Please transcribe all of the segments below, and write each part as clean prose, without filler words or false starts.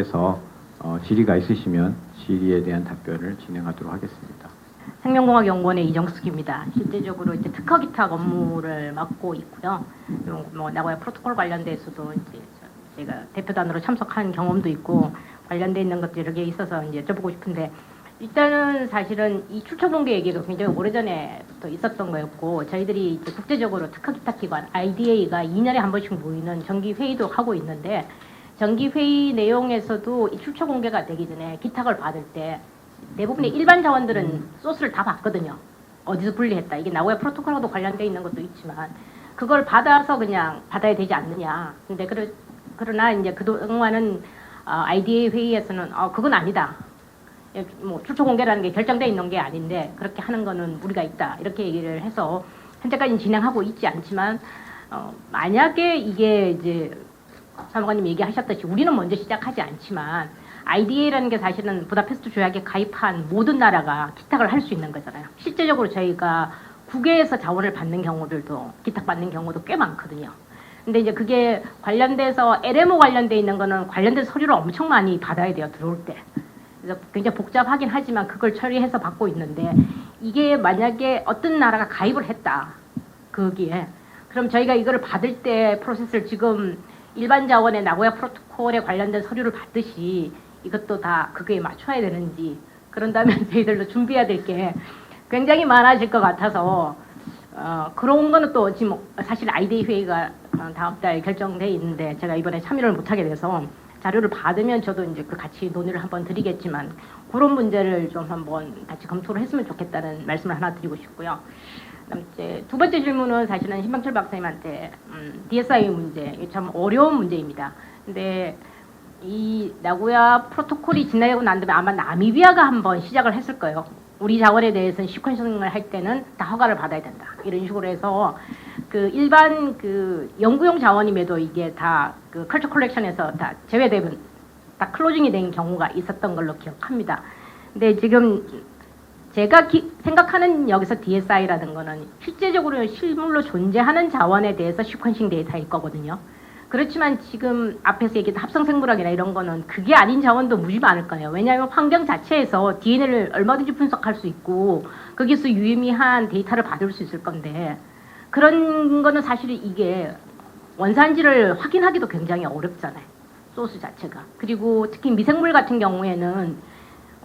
관련돼서 질의가 있으시면 질의에 대한 답변을 진행하도록 하겠습니다. 생명공학연구원의 이정숙입니다. 실제적으로 이제 특허 기탁 업무를 맡고 있고요. 뭐 나고야 프로토콜 관련돼서도 이제 제가 대표단으로 참석한 경험도 있고 관련돼 있는 것들이 여러 개 있어서 이제 여쭤보고 싶은데, 일단은 사실은 이 출처 공개 얘기가 굉장히 오래전에부터 있었던 거였고, 저희들이 이제 국제적으로 특허 기탁 기관 IDA가 2년에 한 번씩 모이는 정기 회의도 하고 있는데, 정기 회의 내용에서도 이 출처 공개가 되기 전에 기탁을 받을 때 대부분의 일반 자원들은 소스를 다 봤거든요. 어디서 분리했다. 이게 나고야 프로토콜하고도 관련돼 있는 것도 있지만 그걸 받아서 그냥 받아야 되지 않느냐. 근데 그러나 이제 그동안은 IDA 회의에서는 그건 아니다. 뭐 출처 공개라는 게 결정돼 있는 게 아닌데 그렇게 하는 거는 무리가 있다. 이렇게 얘기를 해서 현재까지는 진행하고 있지 않지만 만약에 이게 이제 사무관님 얘기하셨듯이 우리는 먼저 시작하지 않지만 IDA라는 게 사실은 부다페스트 조약에 가입한 모든 나라가 기탁을 할 수 있는 거잖아요. 실제적으로 저희가 국외에서 자원을 받는 경우들도 기탁받는 경우도 꽤 많거든요. 근데 이제 그게 관련돼서 LMO 관련돼 있는 거는 관련된 서류를 엄청 많이 받아야 돼요. 들어올 때. 그래서 굉장히 복잡하긴 하지만 그걸 처리해서 받고 있는데, 이게 만약에 어떤 나라가 가입을 했다. 거기에. 그럼 저희가 이거를 받을 때 프로세스를 지금 일반 자원의 나고야 프로토콜에 관련된 서류를 받듯이 이것도 다 그거에 맞춰야 되는지, 그런다면 저희들도 준비해야 될 게 굉장히 많아질 것 같아서 그런 거는 또 지금 사실 IDA 회의가 다음 달 결정돼 있는데 제가 이번에 참여를 못하게 돼서 자료를 받으면 저도 이제 그 같이 논의를 한번 드리겠지만, 그런 문제를 좀 한번 같이 검토를 했으면 좋겠다는 말씀을 하나 드리고 싶고요. 그다음 이제 두 번째 질문은 사실은 신방철 박사님한테 DSI 문제, 참 어려운 문제입니다. 근데 이 나고야 프로토콜이 지나고 난 다음에 아마 나미비아가 한번 시작을 했을 거예요. 우리 자원에 대해서는 시퀀싱을 할 때는 다 허가를 받아야 된다. 이런 식으로 해서 그 일반 그 연구용 자원임에도 이게 다 그 컬처 컬렉션에서 다 제외되면 다 클로징이 된 경우가 있었던 걸로 기억합니다. 근데 지금 제가 생각하는 여기서 DSI라는 거는 실제적으로 실물로 존재하는 자원에 대해서 시퀀싱 데이터일 거거든요. 그렇지만 지금 앞에서 얘기했던 합성생물학이나 이런 거는 그게 아닌 자원도 무지 많을 거예요. 왜냐하면 환경 자체에서 DNA를 얼마든지 분석할 수 있고 거기서 유의미한 데이터를 받을 수 있을 건데, 그런 거는 사실 이게 원산지를 확인하기도 굉장히 어렵잖아요. 소스 자체가. 그리고 특히 미생물 같은 경우에는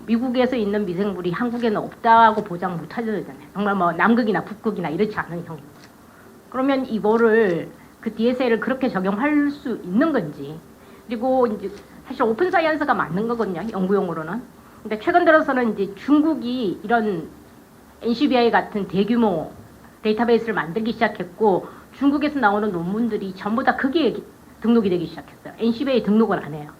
미국에서 있는 미생물이 한국에는 없다고 보장 못 하잖아요. 정말 뭐 남극이나 북극이나 이렇지 않은 경우. 그러면 이거를 그 DSA를 그렇게 적용할 수 있는 건지. 그리고 이제 사실 오픈 사이언스가 맞는 거거든요. 연구용으로는. 근데 최근 들어서는 이제 중국이 이런 NCBI 같은 대규모 데이터베이스를 만들기 시작했고, 중국에서 나오는 논문들이 전부 다 거기에 등록이 되기 시작했어요. NCBI 등록을 안 해요.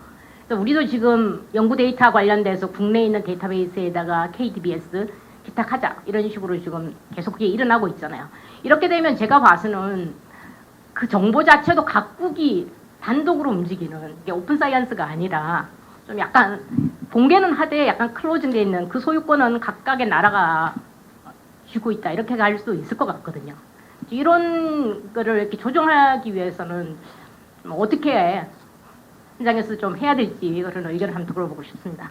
그래서 우리도 지금 연구 데이터 관련돼서 국내에 있는 데이터베이스에다가 KDBS 기탁하자 이런 식으로 지금 계속 그게 일어나고 있잖아요. 이렇게 되면 제가 봐서는 그 정보 자체도 각국이 단독으로 움직이는 게 오픈 사이언스가 아니라 좀 약간 공개는 하되 약간 클로징되어 있는 그 소유권은 각각의 나라가 쥐고 있다, 이렇게 갈 수 있을 것 같거든요. 이런 거를 이렇게 조정하기 위해서는 어떻게 현장에서 좀 해야 될지 그런 의견을 한번 들어보고 싶습니다.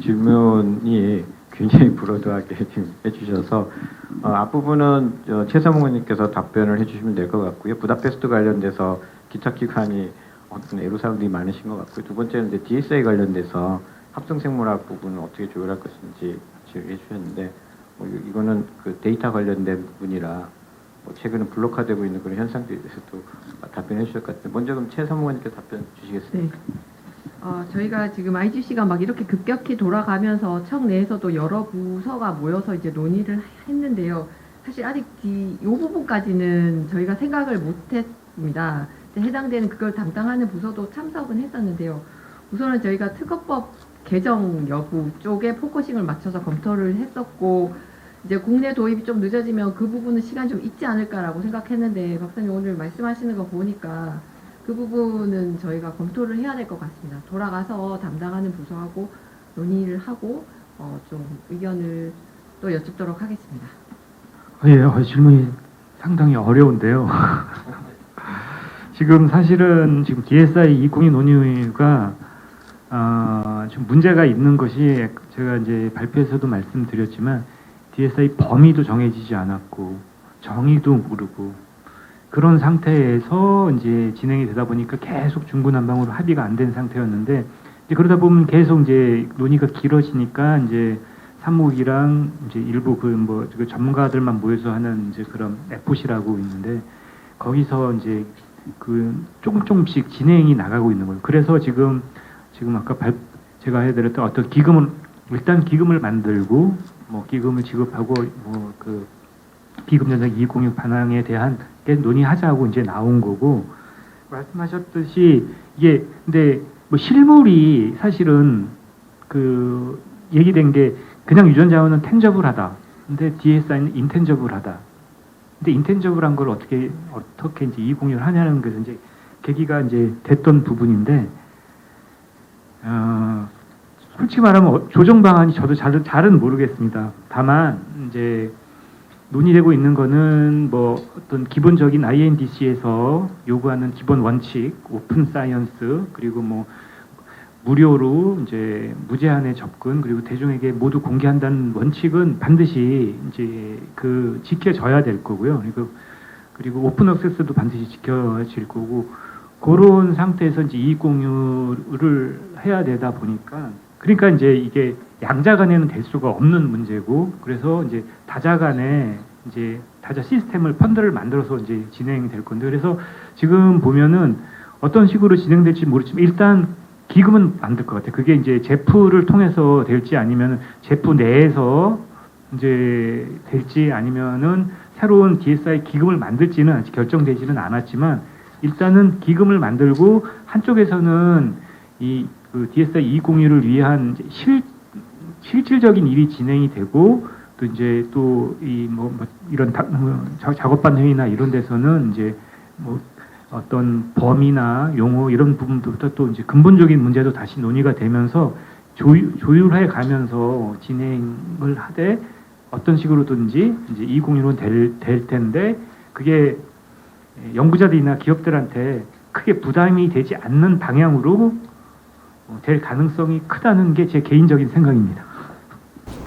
질문이 굉장히 브로드하게 지금 해주셔서 앞부분은 최 사무관님께서 답변을 해주시면 될 것 같고요. 부다페스트 관련돼서 기탁기관이 어떤 애로사항들이 많으신 것 같고요. 두 번째는 이제 DSA 관련돼서 합성생물학 부분을 어떻게 조율할 것인지 질의해 주셨는데, 이거는 그 데이터 관련된 부분이라 최근에 블록화되고 있는 그런 현상들에 대해서도 답변해 주실 것 같은데, 먼저 그럼 최 사무관님께 답변 주시겠습니까? 네. 저희가 지금 IGC가 막 이렇게 급격히 돌아가면서 청 내에서도 여러 부서가 모여서 이제 논의를 했는데요. 사실 아직 이 부분까지는 저희가 생각을 못했습니다. 해당되는 그걸 담당하는 부서도 참석은 했었는데요. 우선은 저희가 특허법 개정 여부 쪽에 포커싱을 맞춰서 검토를 했었고, 이제 국내 도입이 좀 늦어지면 그 부분은 시간이 좀 있지 않을까라고 생각했는데, 박사님 오늘 말씀하시는 거 보니까 그 부분은 저희가 검토를 해야 될 것 같습니다. 돌아가서 담당하는 부서하고 논의를 하고 좀 의견을 또 여쭙도록 하겠습니다. 예, 질문이 상당히 어려운데요. 지금 사실은 지금 DSI 202 논의가 좀 문제가 있는 것이 제가 이제 발표에서도 말씀드렸지만 DSI 범위도 정해지지 않았고 정의도 모르고 그런 상태에서 이제 진행이 되다 보니까 계속 중구난방으로 합의가 안 된 상태였는데 이제 그러다 보면 계속 이제 논의가 길어지니까 이제 사무국이랑 이제 일부 그 전문가들만 모여서 하는 이제 그런 에포시라고 있는데 거기서 이제 그 조금씩 진행이 나가고 있는 거예요. 그래서 지금 아까 제가 해드렸던 어떤 일단 기금을 만들고 뭐 기금을 지급하고 뭐 그 기금 전략 206 반항에 대한 게 논의하자고 이제 나온 거고 말씀하셨듯이 이게 근데 뭐 실물이 사실은 그 얘기된 게 그냥 유전 자원은 텐저블하다. 근데 DSI는 인텐저블하다. 근데 인텐저블한 걸 어떻게 이제 206을 하냐는 게 이제 계기가 이제 됐던 부분인데 솔직히 말하면 조정 방안이 저도 잘은 모르겠습니다. 다만 이제 논의되고 있는 거는 뭐 어떤 기본적인 INDC에서 요구하는 기본 원칙, 오픈 사이언스 그리고 뭐 무료로 이제 무제한의 접근 그리고 대중에게 모두 공개한다는 원칙은 반드시 이제 그 지켜져야 될 거고요. 그리고 오픈 액세스도 반드시 지켜질 거고 그런 상태에서 이제 이익 공유를 해야 되다 보니까 그러니까 이제 이게 양자 간에는 될 수가 없는 문제고 그래서 이제 다자 간에 이제 다자 시스템을 펀드를 만들어서 이제 진행이 될 건데 그래서 지금 보면은 어떤 식으로 진행될지 모르지만 일단 기금은 만들 것 같아요. 그게 이제 제프를 통해서 될지 아니면 제프 내에서 이제 될지 아니면은 새로운 DSI 기금을 만들지는 아직 결정되지는 않았지만 일단은 기금을 만들고 한쪽에서는 그 DSI 201을 위한 실질적인 일이 진행이 되고 또 이제 또 이런 작업반 회의나 이런 데서는 이제 뭐 어떤 범위나 용어 이런 부분부터 또 이제 근본적인 문제도 다시 논의가 되면서 조율해 가면서 진행을 하되 어떤 식으로든지 이제 201은 될 텐데 그게 연구자들이나 기업들한테 크게 부담이 되지 않는 방향으로 될 가능성이 크다는 게 제 개인적인 생각입니다.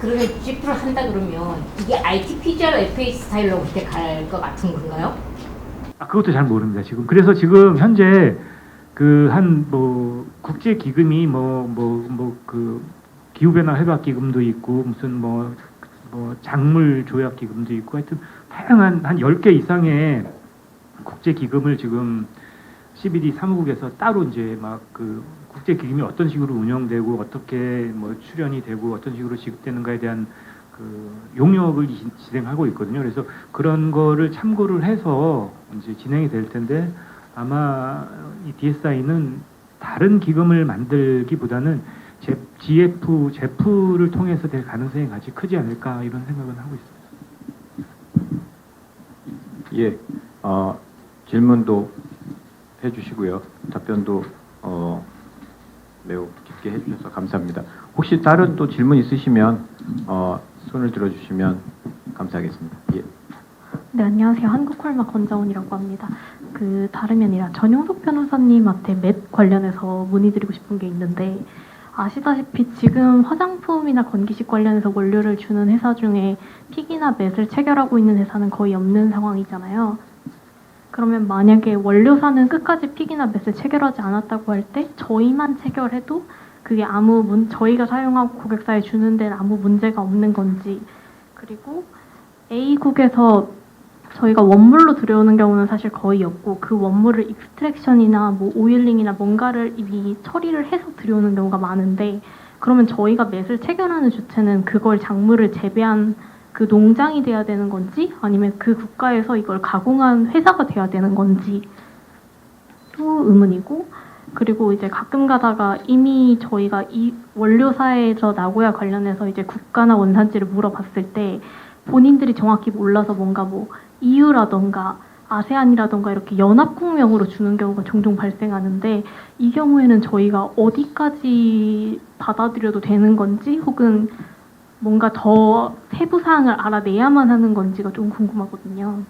그러면 GP를 한다 그러면 이게 RT-PCR FA 스타일로 그렇게 갈 것 같은 건가요? 그것도 잘 모릅니다 지금. 그래서 지금 현재 그 국제 기금이 그 기후 변화 회복 기금도 있고 무슨 뭐 작물 조약 기금도 있고 하여튼 다양한 한 10개 이상의 국제 기금을 지금 CBD 사무국에서 따로 이제 막 그 국제 기금이 어떤 식으로 운영되고 어떻게 뭐 출연이 되고 어떤 식으로 지급되는가에 대한 그 용역을 진행하고 있거든요. 그래서 그런 거를 참고를 해서 이제 진행이 될 텐데 아마 이 DSI는 다른 기금을 만들기보다는 제프를 통해서 될 가능성이 아직 크지 않을까 이런 생각은 하고 있습니다. 예, 질문도 해주시고요. 답변도 매우 깊게 해주셔서 감사합니다. 혹시 다른 또 질문 있으시면 손을 들어주시면 감사하겠습니다. 예. 네, 안녕하세요. 한국콜마 권자원이라고 합니다. 다름이 아니라 전용석 변호사님한테 맷 관련해서 문의드리고 싶은 게 있는데 아시다시피 지금 화장품이나 건기식 관련해서 원료를 주는 회사 중에 픽이나 맷을 체결하고 있는 회사는 거의 없는 상황이잖아요. 그러면 만약에 원료사는 끝까지 픽이나 맷을 체결하지 않았다고 할 때 저희만 체결해도 그게 저희가 사용하고 고객사에 주는 데는 아무 문제가 없는 건지 그리고 A국에서 저희가 원물로 들여오는 경우는 사실 거의 없고 그 원물을 익스트랙션이나 뭐 오일링이나 뭔가를 이미 처리를 해서 들여오는 경우가 많은데 그러면 저희가 맷을 체결하는 주체는 그걸 작물을 재배한 그 농장이 돼야 되는 건지 아니면 그 국가에서 이걸 가공한 회사가 돼야 되는 건지 또 의문이고 그리고 이제 가끔 가다가 이미 저희가 이 원료사에서 나고야 관련해서 이제 국가나 원산지를 물어봤을 때 본인들이 정확히 몰라서 뭔가 뭐 EU라던가 아세안이라던가 이렇게 연합국명으로 주는 경우가 종종 발생하는데 이 경우에는 저희가 어디까지 받아들여도 되는 건지 혹은 뭔가 더 세부 사항을 알아내야만 하는 건지가 좀 궁금하거든요.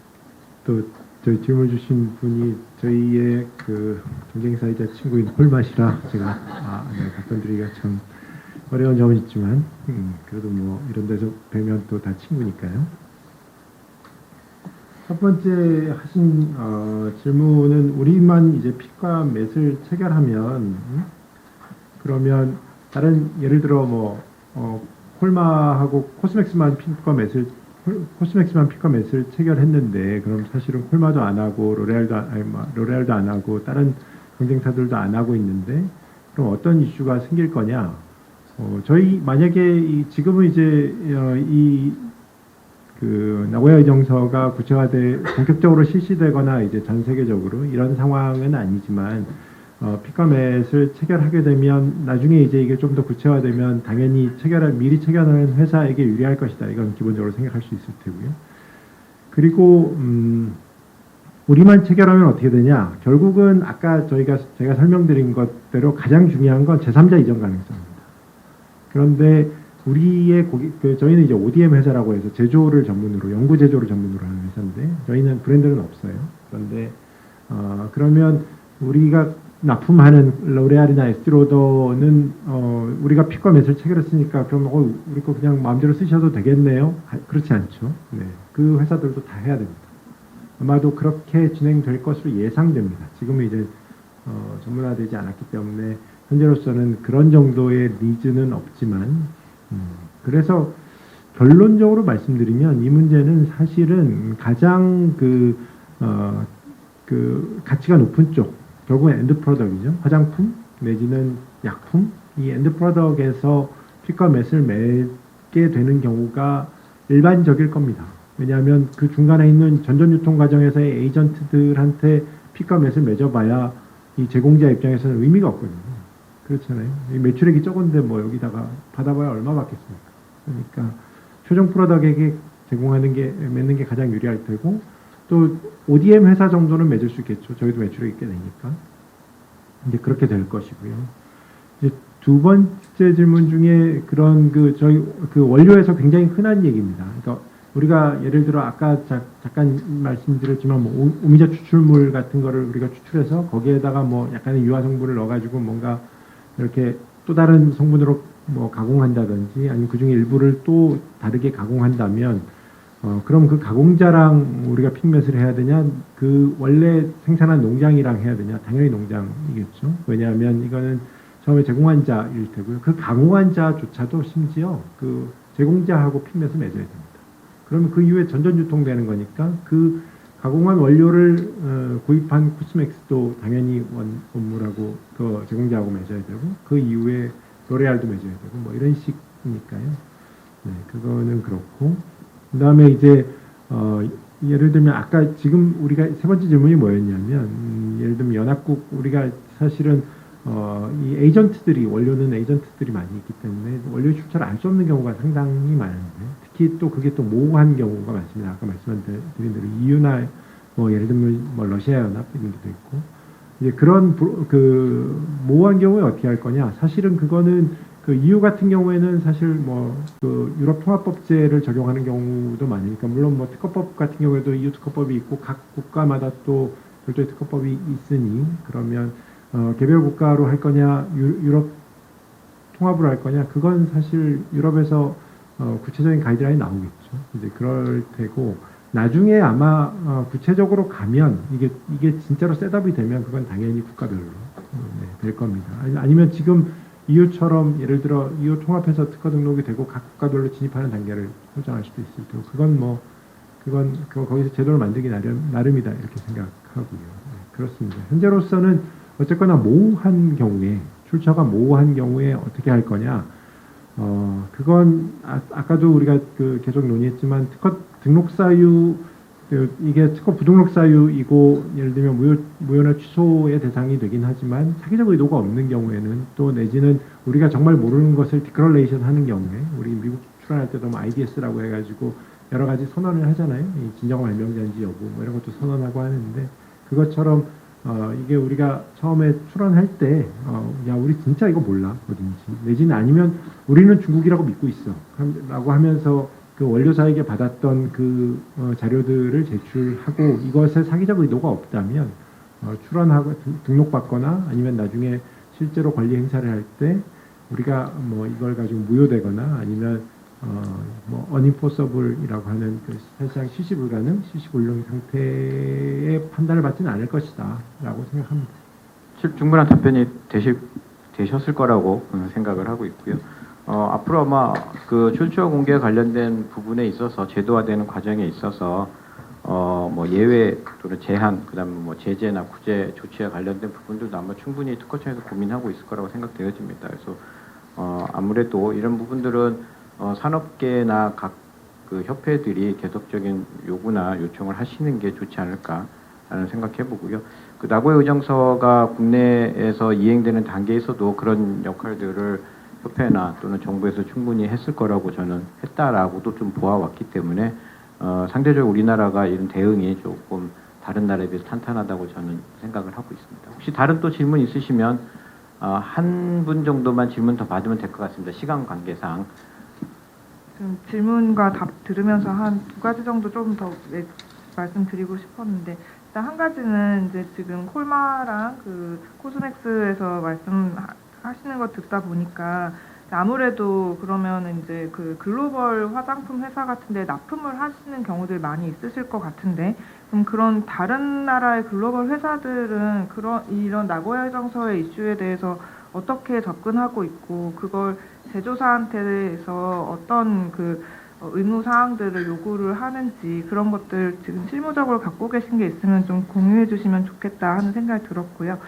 또 저희 질문 주신 분이 저희의 그 경쟁사이자 친구인 홀맛이라 제가 네, 답변드리기가 참 어려운 점은 있지만 그래도 뭐 이런 데서 뵈면 또 다 친구니까요. 첫 번째 하신 질문은 우리만 이제 핏과 맷을 체결하면 그러면 다른 예를 들어 뭐 콜마하고 코스맥스만 핏과 맷을 체결했는데 그럼 사실은 콜마도 안 하고 로레알도 안 하고 다른 경쟁사들도 안 하고 있는데 그럼 어떤 이슈가 생길 거냐? 저희 만약에 지금은 이제 그 나고야 의정서가 본격적으로 실시되거나 이제 전 세계적으로 이런 상황은 아니지만 핏과 맷을 체결하게 되면 나중에 이제 이게 좀 더 구체화되면 당연히 미리 체결하는 회사에게 유리할 것이다. 이건 기본적으로 생각할 수 있을 테고요. 그리고 우리만 체결하면 어떻게 되냐? 결국은 아까 제가 설명드린 것대로 가장 중요한 건 제3자 이전 가능성입니다. 그런데 우리의 저희는 이제 ODM 회사라고 해서 제조를 전문으로 연구 제조를 전문으로 하는 회사인데 저희는 브랜드는 없어요. 그런데 그러면 우리가 납품하는 로레알이나 에스티로더는 우리가 핏과 맷을 체결했으니까 그럼 우리 거 그냥 마음대로 쓰셔도 되겠네요? 그렇지 않죠. 네, 그 회사들도 다 해야 됩니다. 아마도 그렇게 진행될 것으로 예상됩니다. 지금은 이제 전문화되지 않았기 때문에 현재로서는 그런 정도의 니즈는 없지만 그래서 결론적으로 말씀드리면 이 문제는 사실은 가장 그 가치가 높은 쪽 결국은 엔드 프로덕이죠. 화장품 내지는 약품 이 엔드 프로덕에서 핏과 맷을 매게 되는 경우가 일반적일 겁니다. 왜냐하면 그 중간에 있는 전전 유통 과정에서의 에이전트들한테 핏과 맷을 맺어봐야 이 제공자 입장에서는 의미가 없거든요. 그렇잖아요. 이 매출액이 적은데 뭐 여기다가 받아봐야 얼마 받겠습니까? 그러니까 최종 프로덕에게 맺는 게 가장 유리할 테고 또 ODM 회사 정도는 맺을 수 있겠죠. 저희도 매출액이 꽤 되니까. 이제 그렇게 될 것이고요. 이제 두 번째 질문 중에 그런 저희 원료에서 굉장히 흔한 얘기입니다. 그러니까 우리가 예를 들어 아까 잠깐 말씀드렸지만 뭐 오미자 추출물 같은 거를 우리가 추출해서 거기에다가 뭐 약간의 유화 성분을 넣어가지고 뭔가 이렇게 또 다른 성분으로 뭐 가공한다든지 아니면 그중에 일부를 또 다르게 가공한다면 그럼 그 가공자랑 우리가 핏맷을 해야 되냐 그 원래 생산한 농장이랑 해야 되냐 당연히 농장이겠죠. 왜냐하면 이거는 처음에 제공한 자일 테고요. 그 가공한 자조차도 심지어 그 제공자하고 핏맷을 맺어야 됩니다. 그러면 그 이후에 전전 유통되는 거니까 그 가공한 원료를 구입한 코스맥스도 당연히 원물하고 그 제공자하고 맺어야 되고 그 이후에 로레알도 맺어야 되고 뭐 이런 식이니까요. 네, 그거는 그렇고 그다음에 이제 예를 들면 아까 지금 우리가 세 번째 질문이 뭐였냐면 예를 들면 연합국 우리가 사실은 이 원료는 에이전트들이 많이 있기 때문에 원료 출처를 알 수 없는 경우가 상당히 많은데 특히 또 그게 또 모호한 경우가 많습니다. 아까 말씀드린 대로 EU나 뭐 예를 들면 뭐 러시아 연합 이런 게도 있고 이제 그런 모호한 경우에 어떻게 할 거냐? 사실은 그거는 그 EU 같은 경우에는 사실 뭐 그 유럽 통합법제를 적용하는 경우도 많으니까 물론 뭐 특허법 같은 경우에도 EU 특허법이 있고 각 국가마다 또 별도의 특허법이 있으니 그러면 개별 국가로 할 거냐 유럽 통합으로 할 거냐 그건 사실 유럽에서 구체적인 가이드라인이 나오겠죠. 이제 그럴 테고 나중에 아마 구체적으로 가면 이게 진짜로 셋업이 되면 그건 당연히 국가별로 될 겁니다. 아니면 지금 EU처럼 예를 들어 EU 통합해서 특허 등록이 되고 각 국가별로 진입하는 단계를 설정할 수도 있을 테고 그건 거기서 제도를 만들기 나름이다 이렇게 생각하고요. 네, 그렇습니다. 현재로서는 어쨌거나 모호한 경우에 출처가 모호한 경우에 어떻게 할 거냐? 그건 아까도 우리가 계속 논의했지만 특허 등록 사유 이게 특허 부등록 사유이고 예를 들면 무효나 취소의 대상이 되긴 하지만 사기적 의도가 없는 경우에는 또 내지는 우리가 정말 모르는 것을 디크럴레이션 하는 경우에 우리 미국 출원할 때도 뭐 IDS라고 해가지고 여러 가지 선언을 하잖아요. 이 진정 발명자인지 여부 뭐 이런 것도 선언하고 하는데 그것처럼 이게 우리가 처음에 출원할 때 야 우리 진짜 이거 몰라 어딘지 내지는 아니면 우리는 중국이라고 믿고 있어 라고 하면서 그 원료사에게 받았던 그 자료들을 제출하고 이것에 사기적 의도가 없다면 출원하고 등록받거나 아니면 나중에 실제로 권리 행사를 할 때 우리가 뭐 이걸 가지고 무효되거나 아니면 뭐 unenforceable이라고 하는 그 사실상 실시 불가능, 실시 불능 상태의 판단을 받지는 않을 것이다라고 생각합니다. 충분한 답변이 되셨을 거라고 생각을 하고 있고요. 앞으로 아마 그 출처 공개 관련된 부분에 있어서 제도화되는 과정에 있어서 뭐 예외 또는 제한, 그다음에 뭐 제재나 구제 조치와 관련된 부분들도 아마 충분히 특허청에서 고민하고 있을 거라고 생각되어집니다. 그래서 아무래도 이런 부분들은 산업계나 각 그 협회들이 계속적인 요구나 요청을 하시는 게 좋지 않을까라는 생각해 보고요. 그 나고야 의정서가 국내에서 이행되는 단계에서도 그런 역할들을 협회나 또는 정부에서 충분히 했을 거라고 저는 했다라고도 좀 보아왔기 때문에 상대적으로 우리나라가 이런 대응이 조금 다른 나라에 비해서 탄탄하다고 저는 생각을 하고 있습니다. 혹시 다른 또 질문 있으시면 한 분 정도만 질문 더 받으면 될 것 같습니다. 시간 관계상. 좀 질문과 답 들으면서 한 두 가지 정도 좀 더 말씀드리고 싶었는데, 일단 한 가지는 이제 지금 콜마랑 그 코스맥스에서 말씀하시는 거 듣다 보니까 아무래도 그러면 이제 그 글로벌 화장품 회사 같은데 납품을 하시는 경우들 많이 있으실 것 같은데, 그럼 그런 다른 나라의 글로벌 회사들은 이런 나고야 의정서의 이슈에 대해서 어떻게 접근하고 있고, 그걸 제조사한테서 어떤 그 의무 사항들을 요구를 하는지, 그런 것들 지금 실무적으로 갖고 계신 게 있으면 좀 공유해 주시면 좋겠다 하는 생각이 들었고요.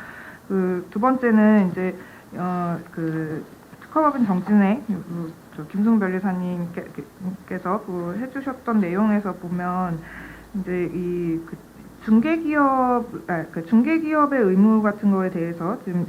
그 두 번째는 이제 그 특허법인 정진의 김승 변리사님께서 그 해주셨던 내용에서 보면 이제 그 중개기업의 의무 같은 거에 대해서 지금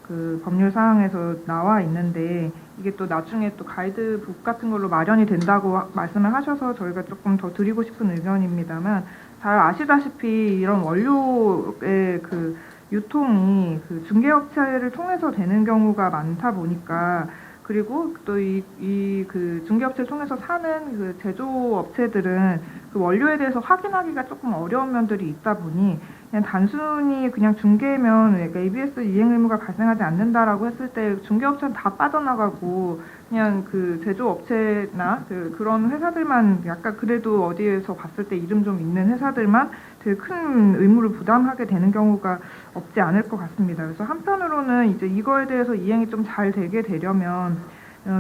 그 법률 사항에서 나와 있는데, 이게 또 나중에 또 가이드북 같은 걸로 마련이 된다고 말씀을 하셔서 저희가 조금 더 드리고 싶은 의견입니다만, 잘 아시다시피 이런 원료의 그 유통이 그 중개업체를 통해서 되는 경우가 많다 보니까, 그리고 또 그 중개업체를 통해서 사는 그 제조업체들은 그 원료에 대해서 확인하기가 조금 어려운 면들이 있다 보니, 그냥 단순히 그냥 중개면, 그러니까 ABS 이행 의무가 발생하지 않는다라고 했을 때 중개업체는 다 빠져나가고 그냥 그 제조업체나 그런 회사들만, 약간 그래도 어디에서 봤을 때 이름 좀 있는 회사들만 되게 큰 의무를 부담하게 되는 경우가 없지 않을 것 같습니다. 그래서 한편으로는 이제 이거에 대해서 이행이 좀 잘 되게 되려면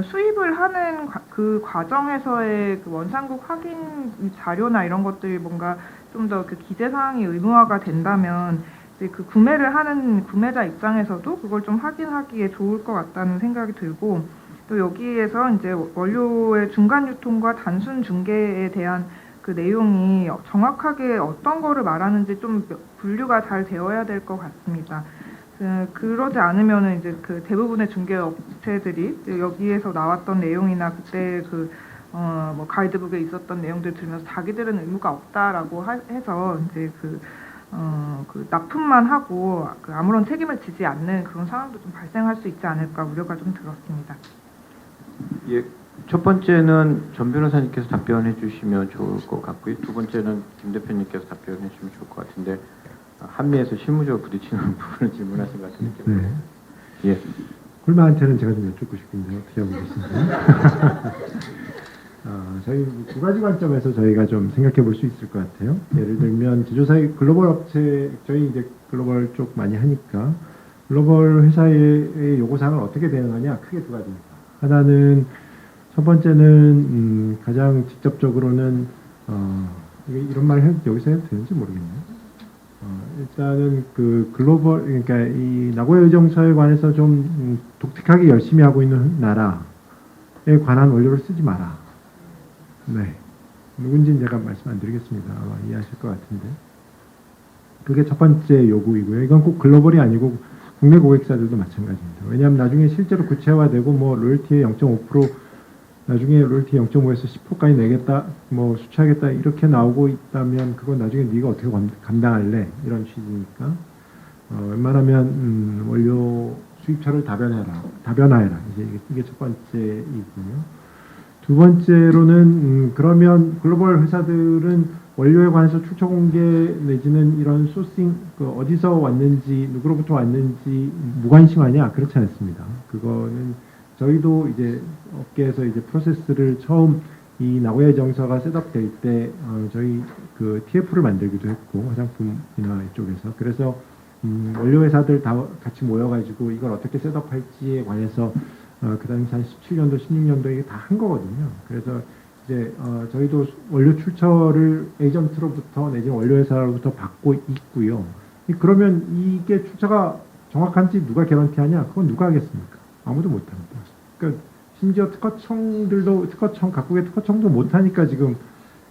수입을 하는 그 과정에서의 그 원산국 확인 자료나 이런 것들이 뭔가 좀 더 그 기재 사항이 의무화가 된다면 이제 그 구매를 하는 구매자 입장에서도 그걸 좀 확인하기에 좋을 것 같다는 생각이 들고, 또 여기에서 이제 원료의 중간 유통과 단순 중개에 대한 그 내용이 정확하게 어떤 거를 말하는지 좀 분류가 잘 되어야 될 것 같습니다. 그러지 않으면은 이제 그 대부분의 중개업체들이 여기에서 나왔던 내용이나 그때 뭐 가이드북에 있었던 내용들 들으면서 자기들은 의무가 없다라고 해서 이제 그 납품만 하고 그 아무런 책임을 지지 않는 그런 상황도 좀 발생할 수 있지 않을까 우려가 좀 들었습니다. 예, 첫 번째는 전 변호사님께서 답변해 주시면 좋을 것 같고요. 두 번째는 김 대표님께서 답변해 주시면 좋을 것 같은데, 한미에서 실무적으로 부딪히는 부분을 질문하신 것 같은 느낌이 네. 예. 콜마한테는 제가 좀 여쭙고 싶은데 어떻게 하고 계신지. 저희 두 가지 관점에서 저희가 좀 생각해 볼 수 있을 것 같아요. 예를 들면 제조사의 글로벌 업체, 저희 이제 글로벌 쪽 많이 하니까 글로벌 회사의 요구사항을 어떻게 대응하냐, 크게 두 가지입니다. 하나는 첫 번째는 가장 직접적으로는 이런 말 여기서 해도 되는지 모르겠네요. 일단은 그 글로벌, 그러니까 이 나고야 의정서에 관해서 좀 독특하게 열심히 하고 있는 나라에 관한 원료를 쓰지 마라. 네, 누군지는 제가 말씀 안 드리겠습니다. 아마 이해하실 것 같은데, 그게 첫 번째 요구이고요. 이건 꼭 글로벌이 아니고 국내 고객사들도 마찬가지입니다. 왜냐하면 나중에 실제로 구체화되고 뭐 로열티의 0.5%, 나중에 로열티 0.5에서 10%까지 내겠다, 뭐 수취하겠다 이렇게 나오고 있다면 그건 나중에 네가 어떻게 감당할래, 이런 취지니까 웬만하면 원료 수입처를 다변화해라. 이제 이게 첫 번째이고요. 두 번째로는 그러면 글로벌 회사들은 원료에 관해서 출처 공개 내지는 이런 소싱 어디서 왔는지 누구로부터 왔는지 무관심하냐? 그렇지 않습니다. 그거는 저희도 이제 업계에서 이제 프로세스를 처음 이 나고야 정서가 셋업될 때 저희 그 TF를 만들기도 했고 화장품이나 이쪽에서 그래서 원료 회사들 다 같이 모여가지고 이걸 어떻게 셋업할지에 관해서 그 당시 한 17년도, 16년도에 이게 다 한 거거든요. 그래서 이제 저희도 원료 출처를 에이전트로부터 내지는 원료 회사로부터 받고 있고요. 그러면 이게 출처가 정확한지 누가 개런티하냐? 그건 누가 하겠습니까? 아무도 못합니다. 그러니까 심지어 특허청들도 각국의 특허청도 못하니까 지금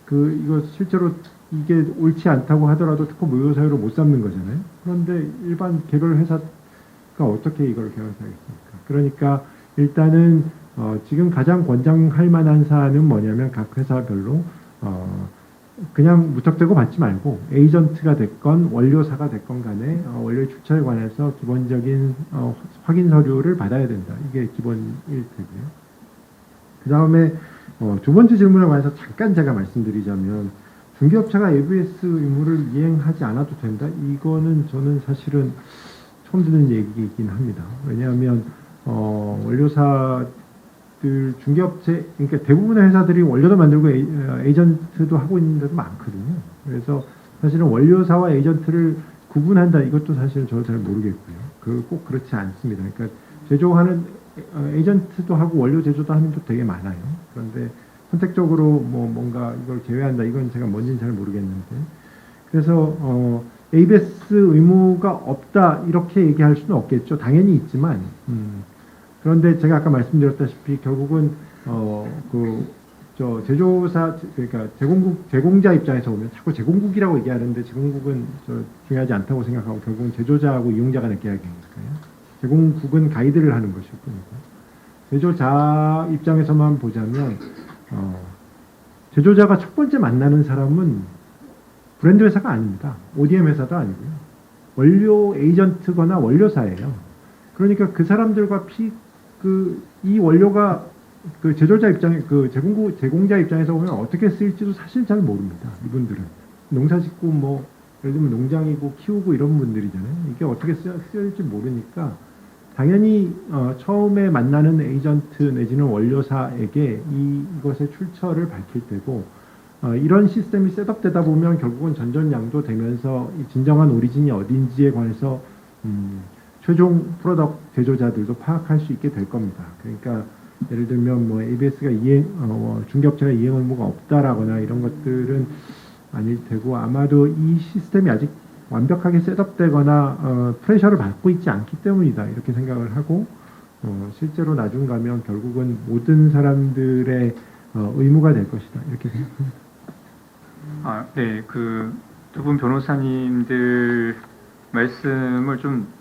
이거 실제로 이게 옳지 않다고 하더라도 특허 무효 사유로 못 삼는 거잖아요. 그런데 일반 개별 회사가 어떻게 이걸 개런티하겠습니까? 그러니까 일단은 지금 가장 권장할 만한 사안은 뭐냐면 각 회사별로 그냥 무턱대고 받지 말고 에이전트가 됐건 원료사가 됐건 간에 원료 출처에 관해서 기본적인 확인 서류를 받아야 된다. 이게 기본 1테고요. 그 다음에 두 번째 질문에 관해서 잠깐 제가 말씀드리자면 중개업체가 ABS 의무를 이행하지 않아도 된다? 이거는 저는 사실은 처음 듣는 얘기이긴 합니다. 왜냐하면 원료사들 중개업체 그러니까 대부분의 회사들이 원료도 만들고 에이전트도 하고 있는 데도 많거든요. 그래서 사실은 원료사와 에이전트를 구분한다 이것도 사실 저도 잘 모르겠고요. 꼭 그렇지 않습니다. 그러니까 제조하는 에이전트도 하고 원료 제조도 하는 데 되게 많아요. 그런데 선택적으로 뭔가 이걸 제외한다 이건 제가 뭔지는 잘 모르겠는데 그래서 ABS 의무가 없다 이렇게 얘기할 수는 없겠죠. 당연히 있지만 그런데 제가 아까 말씀드렸다시피 결국은 제조사 그러니까 제공자 입장에서 보면 자꾸 제공국이라고 얘기하는데 제공국은 중요하지 않다고 생각하고 결국은 제조자하고 이용자가 느껴야 되니까요. 제공국은 가이드를 하는 것일 뿐이고 제조자 입장에서만 보자면 제조자가 첫 번째 만나는 사람은 브랜드 회사가 아닙니다. ODM 회사도 아니고요. 원료 에이전트거나 원료사예요. 그러니까 그 사람들과 이 원료가 그 제조자 입장에 제공자 입장에서 보면 어떻게 쓰일지도 사실 잘 모릅니다. 이분들은 농사 짓고 예를 들면 농장이고 키우고 이런 분들이잖아요. 이게 어떻게 쓰일지 모르니까 당연히 처음에 만나는 에이전트 내지는 원료사에게 이것의 출처를 밝힐 때고 이런 시스템이 셋업되다 보면 결국은 전전양도 되면서 이 진정한 오리진이 어딘지에 관해서 최종 프로덕트 제조자들도 파악할 수 있게 될 겁니다. 그러니까 예를 들면 ABS가 중개업체가 이행 의무가 없다라거나 이런 것들은 아닐 테고 아마도 이 시스템이 아직 완벽하게 셋업되거나 프레셔를 받고 있지 않기 때문이다 이렇게 생각을 하고 실제로 나중 가면 결국은 모든 사람들의 의무가 될 것이다 이렇게 생각합니다. 네, 그 두 분 변호사님들 말씀을 좀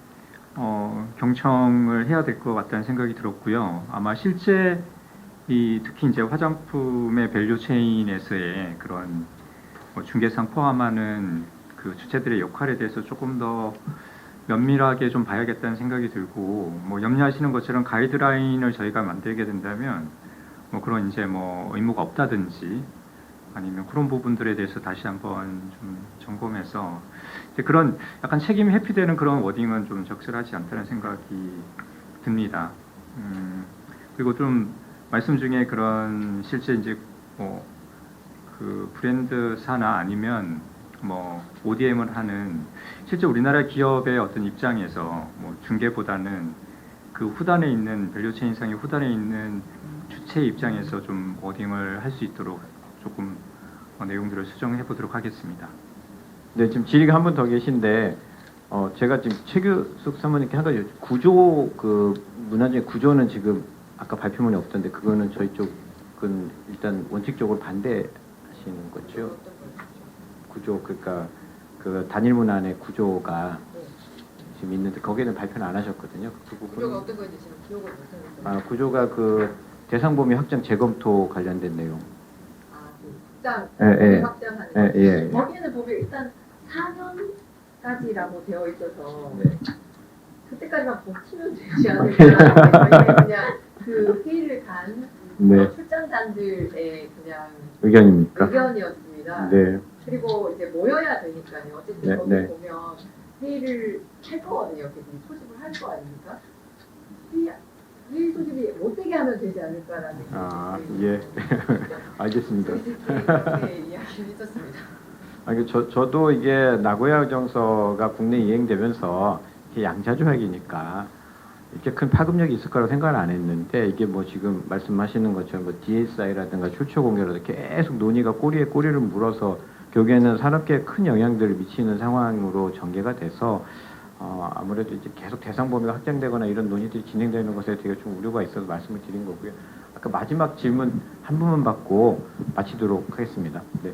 경청을 해야 될 것 같다는 생각이 들었고요. 아마 실제 특히 이제 화장품의 밸류 체인에서의 그런 중개상 포함하는 그 주체들의 역할에 대해서 조금 더 면밀하게 좀 봐야겠다는 생각이 들고 염려하시는 것처럼 가이드라인을 저희가 만들게 된다면 그런 이제 의무가 없다든지 아니면 그런 부분들에 대해서 다시 한번 좀 점검해서 이제 그런 약간 책임 회피되는 그런 워딩은 좀 적절하지 않다는 생각이 듭니다. 그리고 좀 말씀 중에 그런 실제 이제 그 브랜드사나 아니면 ODM을 하는 실제 우리나라 기업의 어떤 입장에서 중개보다는 그 후단에 있는 밸류체인상의 후단에 있는 주체 입장에서 좀 워딩을 할 수 있도록 조금 내용들을 수정해 보도록 하겠습니다. 네, 지금 질의가 한 분 더 계신데 제가 지금 최규숙 사모님께 한 가지 구조 문화적인 구조는 지금 아까 발표문에 없던데 그거는 저희 쪽은 일단 원칙적으로 반대하시는 거죠. 구조 그러니까 그 단일문 안에 구조가 지금 있는데 거기는 발표는 안 하셨거든요. 그 부분은 구조가 어떤 건지 지금 기억을 못하겠어요. 구조가 그 대상 범위 확장 재검토 관련된 내용. 확장하는 거기에는 보면 일단 4년까지라고 되어 있어서 그때까지만 버티면 되지 않을까. 저희는 그냥 그 회의를 간 네. 출전단들의 그냥 의견입니까? 의견이었습니다. 네. 그리고 이제 모여야 되니까요. 어쨌든 네, 거기 네. 보면 회의를 할 거거든요. 걔들이 소집을 할 거 아닙니까? 회의 소집이 못되게 하면 되지 않을까라는 아, 예. 알겠습니다. 네, 이야기를 했었습니다. 아니, 저도 이게 나고야 정서가 국내에 이행되면서 이게 양자 조약이니까 이렇게 큰 파급력이 있을 거라고 생각을 안 했는데 이게 뭐 지금 말씀하시는 것처럼 뭐 DSI라든가 출처 공개라든가 계속 논의가 꼬리에 꼬리를 물어서 결국에는 산업계에 큰 영향들을 미치는 상황으로 전개가 돼서 아무래도 이제 계속 대상 범위가 확장되거나 이런 논의들이 진행되는 것에 되게 좀 우려가 있어서 말씀을 드린 거고요. 아까 마지막 질문 한 분만 받고 마치도록 하겠습니다. 네.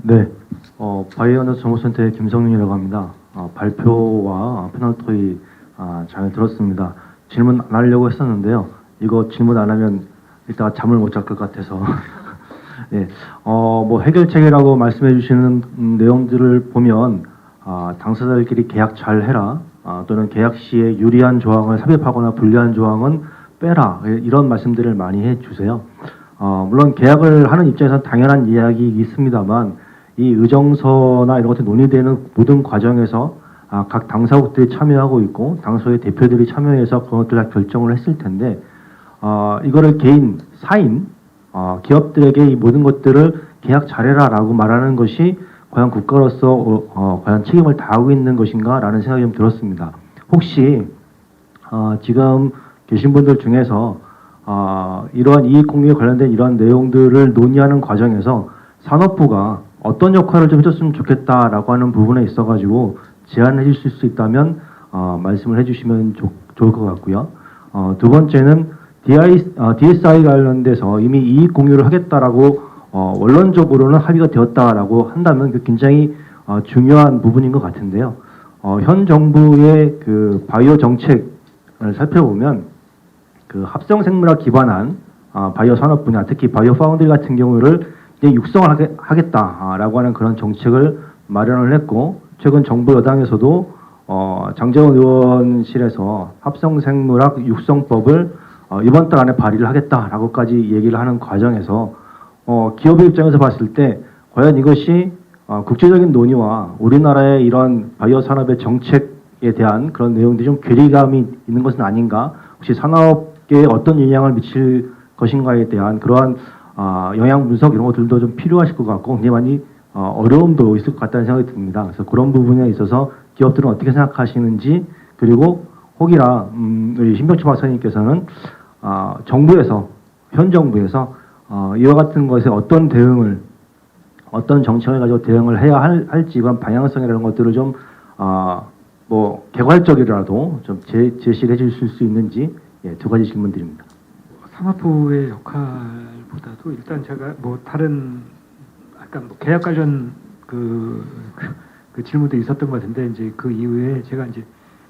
네, 바이오너스 정보센터의 김성윤이라고 합니다. 발표와 패널 토의 잘 들었습니다. 질문 안 하려고 했었는데요. 이거 질문 안 하면 이따가 잠을 못 잘 것 같아서. 네, 뭐 해결책이라고 말씀해 주시는 내용들을 보면 당사자들끼리 계약 잘 해라, 또는 계약 시에 유리한 조항을 삽입하거나 불리한 조항은 빼라, 이런 말씀들을 많이 해 주세요. 물론 계약을 하는 입장에서는 당연한 이야기이기 있습니다만 이 의정서나 이런 것들이 논의되는 모든 과정에서 각 당사국들이 참여하고 있고 당소의 대표들이 참여해서 그런 것들 다 결정을 했을 텐데 이거를 개인, 사인, 기업들에게 이 모든 것들을 계약 잘해라라고 말하는 것이 과연 국가로서 과연 책임을 다하고 있는 것인가라는 생각이 좀 들었습니다. 혹시 지금 계신 분들 중에서 이러한 이익 공유에 관련된 이러한 내용들을 논의하는 과정에서 산업부가 어떤 역할을 좀 해줬으면 좋겠다라고 하는 부분에 있어가지고 제안해 주실 수 있다면 말씀을 해주시면 좋을 것 같고요. 두 번째는 DSI 관련돼서 이미 이익 공유를 하겠다라고 원론적으로는 합의가 되었다라고 한다면 그 굉장히 중요한 부분인 것 같은데요. 현 정부의 그 바이오 정책을 살펴보면 그 합성 생물학 기반한 바이오 산업 분야, 특히 바이오 파운드리 같은 경우를 이제 육성을 하겠다라고 하는 그런 정책을 마련을 했고, 최근 정부 여당에서도 장재원 의원실에서 합성 생물학 육성법을 이번 달 안에 발의를 하겠다라고까지 얘기를 하는 과정에서 기업의 입장에서 봤을 때 과연 이것이 국제적인 논의와 우리나라의 이런 바이오 산업의 정책에 대한 그런 내용들이 좀 괴리감이 있는 것은 아닌가, 혹시 산업계에 어떤 영향을 미칠 것인가에 대한 그러한 영향 분석 이런 것들도 좀 필요하실 것 같고 굉장히 많이 어려움도 있을 것 같다는 생각이 듭니다. 그래서 그런 부분에 있어서 기업들은 어떻게 생각하시는지, 그리고 혹이나 우리 신병철 박사님께서는 정부에서, 현 정부에서 이와 같은 것에 어떤 대응을, 어떤 정책을 가지고 대응을 해야 할지 그런 방향성이라는 것들을 좀 뭐 개괄적이라도 좀 제시를 해주실 수 있는지, 두 가지 질문 드립니다. 산업부의 역할보다도 일단 제가 뭐 다른 아까 뭐 계약 관련 그 질문도 있었던 것 같은데 이제 그 이후에 제가 이제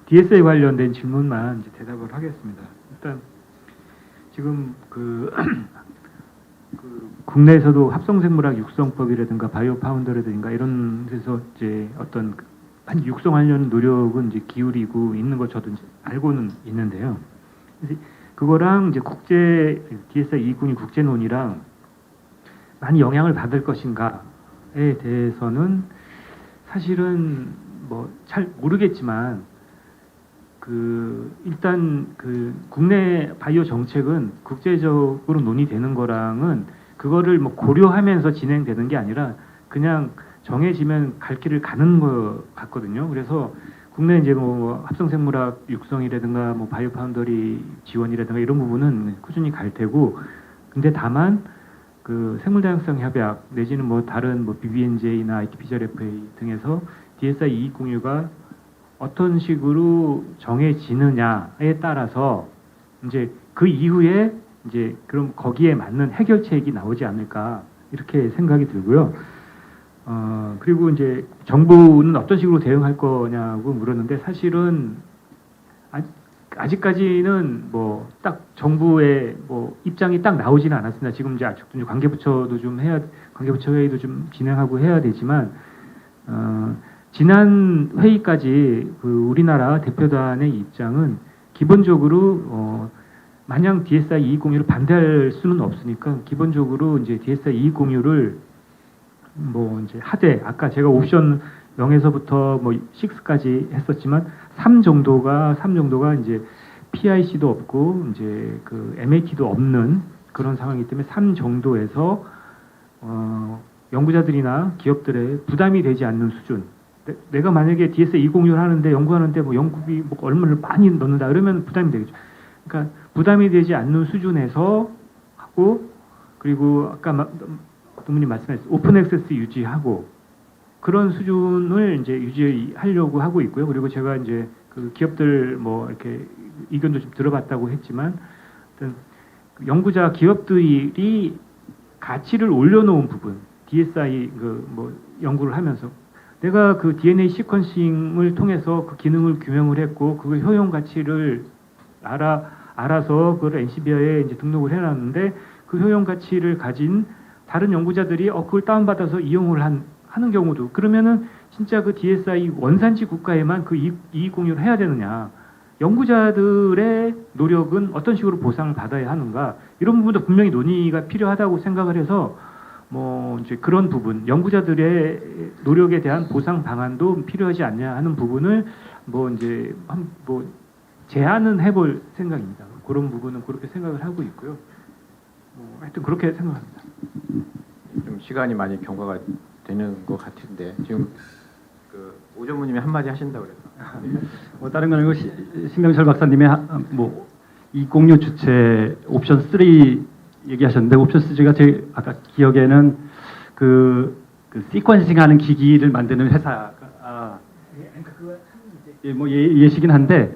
DSA 관련된 질문만 이제 대답을 하겠습니다. 일단 지금 그 국내에서도 합성생물학 육성법이라든가 바이오 파운더라든가 이런 데서 이제 어떤 한 육성하려는 노력은 이제 기울이고 있는 것 저도 이제 알고는 있는데요. 그거랑 이제 국제 DSI 이익공유 국제 논의랑 많이 영향을 받을 것인가에 대해서는 사실은 뭐 잘 모르겠지만 일단 국내 바이오 정책은 국제적으로 논의되는 거랑은 그거를 뭐 고려하면서 진행되는 게 아니라 그냥 정해지면 갈 길을 가는 것 같거든요. 그래서 국내 이제 뭐 합성생물학 육성이라든가 뭐 바이오 파운더리 지원이라든가 이런 부분은 꾸준히 갈 테고, 근데 다만 그 생물다양성 협약 내지는 뭐 다른 뭐 BBNJ나 ITPJRFA 등에서 DSI 이익 공유가 어떤 식으로 정해지느냐에 따라서 이제 그 이후에 이제 그럼 거기에 맞는 해결책이 나오지 않을까 이렇게 생각이 들고요. 그리고 이제 정부는 어떤 식으로 대응할 거냐고 물었는데 사실은 아직까지는 뭐 딱 정부의 뭐 입장이 딱 나오지는 않았습니다. 지금 이제 아직도 관계부처도 좀 관계부처 회의도 좀 진행하고 해야 되지만 지난 회의까지 그 우리나라 대표단의 입장은 기본적으로 마냥 DSI 이익 공유를 반대할 수는 없으니까 기본적으로 이제 DSI 이익 공유를 뭐 이제 하되 아까 제가 옵션 0에서부터 뭐 6까지 했었지만 3 정도가 이제 PIC도 없고 이제 그 MAT도 없는 그런 상황이기 때문에 3 정도에서 연구자들이나 기업들의 부담이 되지 않는 수준. 내가 만약에 DSI 201을 하는데 연구하는데 뭐 연구비 뭐 얼마를 많이 넣는다 그러면 부담이 되겠죠. 그러니까 부담이 되지 않는 수준에서 하고 그리고 아까 동문님 말씀하셨듯이 오픈 액세스 유지하고 그런 수준을 이제 유지하려고 하고 있고요. 그리고 제가 이제 그 기업들 뭐 이렇게 의견도 좀 들어봤다고 했지만 어떤 연구자 기업들이 가치를 올려놓은 부분, DSI 그 뭐 연구를 하면서 내가 그 DNA 시퀀싱을 통해서 그 기능을 규명을 했고 그 효용 가치를 알아서 그걸 NCBI에 이제 등록을 해놨는데 그 효용 가치를 가진 다른 연구자들이 그걸 다운받아서 이용을 하는 경우도 그러면은 진짜 그 DSI 원산지 국가에만 그 이익 공유를 해야 되느냐? 연구자들의 노력은 어떤 식으로 보상을 받아야 하는가? 이런 부분도 분명히 논의가 필요하다고 생각을 해서 뭐 이제 그런 부분, 연구자들의 노력에 대한 보상 방안도 필요하지 않냐 하는 부분을 뭐 이제 뭐 제안은 해볼 생각입니다. 그런 부분은 그렇게 생각을 하고 있고요. 하여튼 그렇게 생각합니다. 좀 시간이 많이 경과가 되는 것 같은데 지금 그 오 전무님이 한마디 하신다고 그래서 뭐 다른 건 아니고 신명철 박사님의 뭐 이공유 주체 옵션 3 얘기하셨는데 옵션 3가 제 아까 기억에는 그 시퀀싱하는 기기를 만드는 회사가 뭐 예시긴 한데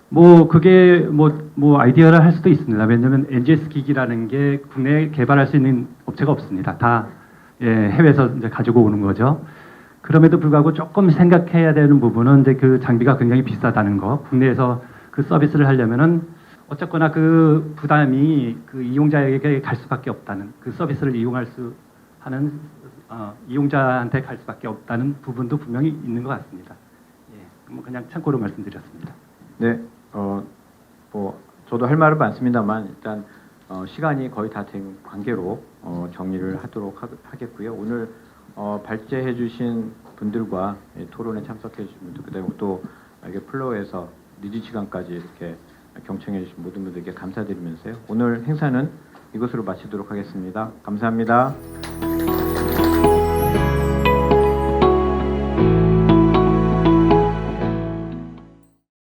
뭐 그게 뭐 아이디어를 할 수도 있습니다. 왜냐하면 NGS 기기라는 게 국내에 개발할 수 있는 업체가 없습니다. 다 해외에서 이제 가지고 오는 거죠. 그럼에도 불구하고 조금 생각해야 되는 부분은 이제 그 장비가 굉장히 비싸다는 거. 국내에서 그 서비스를 하려면은 어쨌거나 그 부담이 그 이용자에게 갈 수밖에 없다는 그 서비스를 이용할 수 하는 이용자한테 갈 수밖에 없다는 부분도 분명히 있는 것 같습니다. 뭐 그냥 참고로 말씀드렸습니다. 네, 뭐 저도 할 말은 많습니다만 일단 시간이 거의 다 된 관계로 정리를 하도록 하겠고요. 오늘 발제해주신 분들과 토론에 참석해주신 분들, 그다음에 또 이게 플로어에서 늦은 시간까지 이렇게 경청해주신 모든 분들께 감사드리면서요. 오늘 행사는 이것으로 마치도록 하겠습니다. 감사합니다.